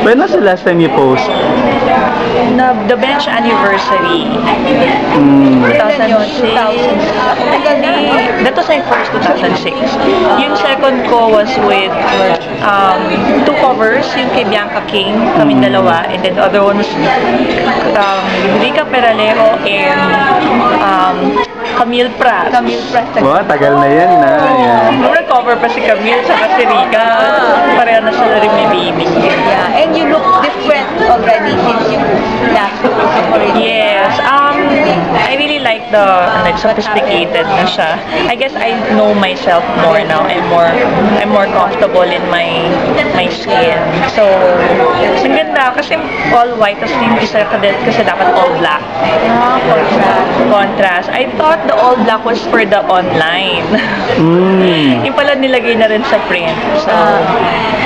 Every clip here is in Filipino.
When was the last time you post? The bench anniversary. 2006. That was my first 2006. Yung second ko was with two covers, yung kay Bianca King, kaming dalawa, and then the other one was Rica Peralejo and Camille Prat. Wow, tagal na yan na. Nag-cover pa si Camille sa si Rica. Pareha na sila rin may baby. Yeah, and you look different already since you last already. Yes, I really like the sophisticated na siya. I guess I know myself more now. I'm more comfortable in my skin. So, ang ganda kasi all white, tapos yung isa kasi dapat all black. Contrast. I thought the all black was for the online. Yung pala nilagay na rin sa print.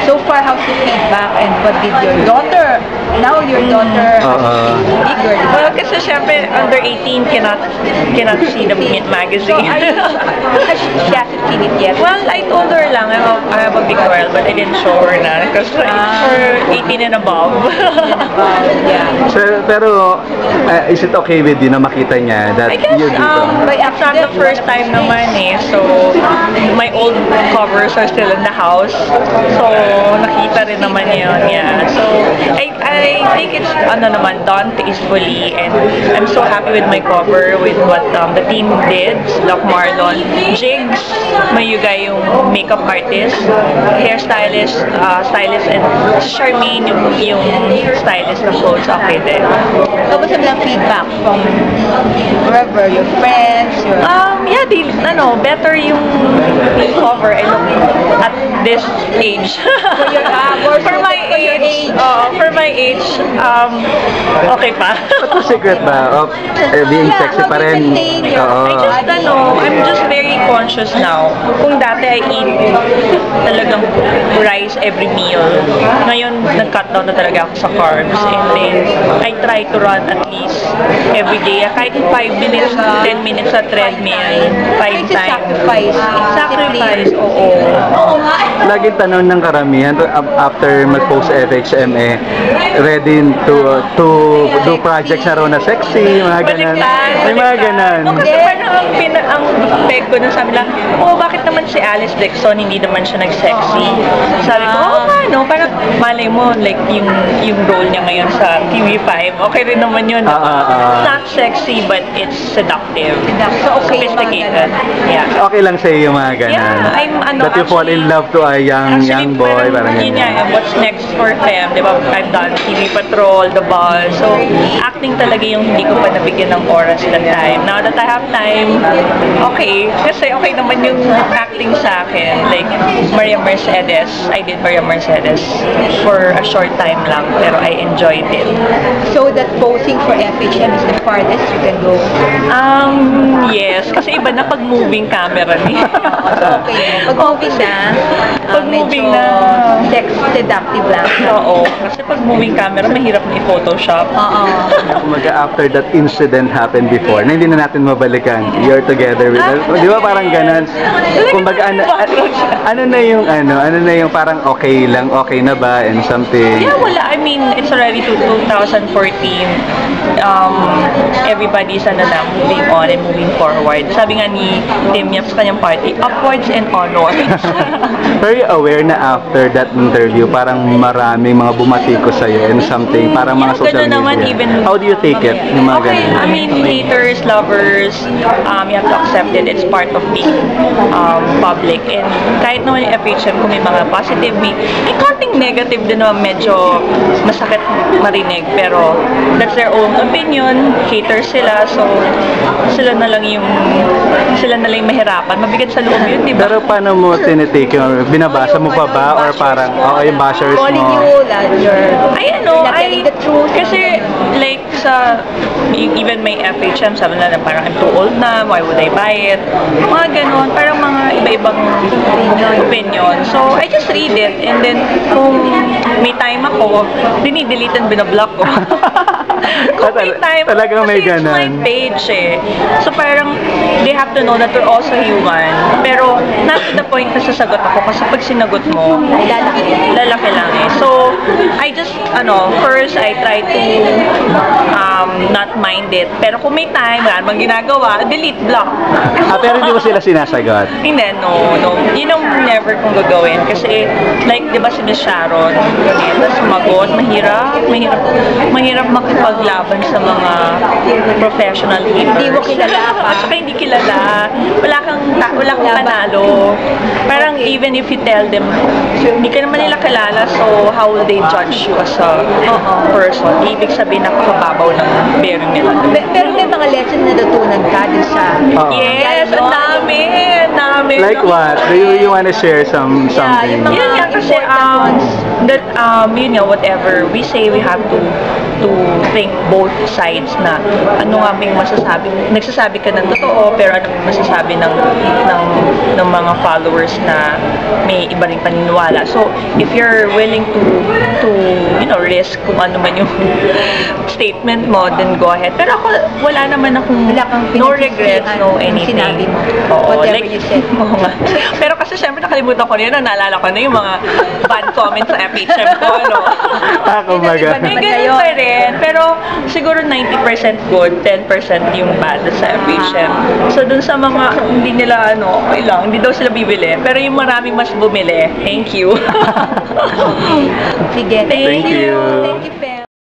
So far, how's the feedback and what did your daughter, now your daughter bigger? Well, kasi syempre, under 18 cannot see the magazine. So, she hasn't seen it yet? Well, I told her lang, I have a big girl, but I didn't show her na. Because it's for 18 and above. Yeah. So, pero, is it okay with you na makita niya that I guess, you're dito? it's not the first time naman eh. So, my old covers are still in the house. So, nakita rin naman yun. Yeah. So, I think it's, done tastefully, and I'm so happy with my cover, with what the team did. Doc Marlon, Jigs, Mayugay yung makeup artist, hairstylist, stylist, and Charmaine yung stylist na clothes okay din. So, what's the feedback from wherever, your friends, your... Yeah, better yung cover I look at this age. For my age, okay pa. What's the secret ba of being sexy pa rin? I'm just very conscious now. Kung dati I eat talagang rice every meal, ngayon nag-cut down na talaga ako sa carbs, and then I try to run at least every day. Kahit 5 minutes, 10 minutes sa treadmill, 5 times. Sacrifice, oo. Laging tanong ng karamihan after mag-post FHM ready to do projects na raw na sexy, mga ganan. May mga ganan. Kasi parang ang peg ko na sabi lang, bakit naman si Alice Dixon hindi naman siya nag-sexy? Sabi ko, parang malay mo, like yung role niya ngayon sa TV5, okay rin naman yun. It's not sexy, but it's seductive. Sophisticated. Yeah. Okay lang sa iyo mga ganan. Yeah, that you fall in love to a young boy, parang yun nga, what's next for them, di ba? I've done TV Patrol, The Ball, so acting talaga yung hindi ko pa nabigyan ng oras that time. Now that I have time, okay, kasi okay naman yung acting sa akin. Like Maria Mercedes, I did Maria Mercedes for a short time lang, pero I enjoyed it. So that posing for FHM is the farthest you can go? Yes, kasi iba na pag moving camera niya. Okay. Pag moving na, seductive lang. Oo. Kasi pag moving camera, mahirap na i-photoshop. After that incident happened before, na hindi na natin mabalikan, you're together with us. Di ba parang ganan? Kumbaga, ano na yung parang okay na ba and something? Yeah, wala. I mean, it's already 2014. Everybody's moving on and moving forward. Sabi nga ni Tim Yap sa kanyang party, upwards and onwards. Very aware na after that interview, parang maraming mga bumatiko sa'yo and something, parang mga social media. How do you take it? Yung mga ganun? I mean, haters, lovers, you have to accept it. It's part of being public. And kahit naman yung FHM, kung may mga positive, may konting negative din naman, medyo masakit marinig. Pero that's their own opinion. Haters sila, so sila na lang yung mahirapan. Mabigat sa loob yun, di ba? Pero paano mo tinitake yung binabasa mo pa ba? Or parang, yung bashers mo? The truth. Kasi, like, even may FHM, sabi na parang I'm too old na, why would I buy it? Mga ganon, parang mga iba-ibang opinion. So, I just read it, and then, kung may time ako, dinidelete and binablock ko. Kung may time, talagang may kasi it's my page eh. So parang, they have to know that we're also human. Pero, not to the point na sasagot ako, kasi pag sinagot mo, lalaki lang eh. So, I just first I try to not mind it. Pero kung may time, wala namang ginagawa, delete, block. Pero hindi mo sila sinasagot. Hindi, no. Yun ang never kong gagawin. Kasi, like, di ba si Miss Sharon, ganito, sumagot, mahirap makipaglaban sa mga professional haters. Hindi mo kilala pa. At saka hindi kilala. Wala kang panalo. Parang even if you tell them, hindi ka naman nila kilala, so how will they judge you as a person? Ibig sabihin, napakababaw ng bearing nila. Pero may mga lesson na natutunan ka din sa... Yes, ang dami. Like what? Do you want to share something? yung mga Yun nga kasi, yun nga, whatever we say, we have to think both sides na ano nga ba yung nagsasabi ka ng totoo, pero ano yung masasabi ng mga followers na may iba ring paniniwala. So, if you're willing to risk kung ano man yung statement mo, then go ahead. Pero ako, wala naman akong no regrets, no anything. Sinabi mo. Oo, Whatever you said. Oo nga. Pero kasi syempre nakalimutan ko na yun, naalala ko na yung mga bad comments sa FHM ko, ano. Kumbaga. May ganun pa rin. Pero siguro 90% good, 10% yung bad sa FHM. So dun sa mga hindi nila okay lang, hindi daw sila bibili. Pero yung maraming mas bumili, thank you. Sige. Thank you. Thank you, Pe.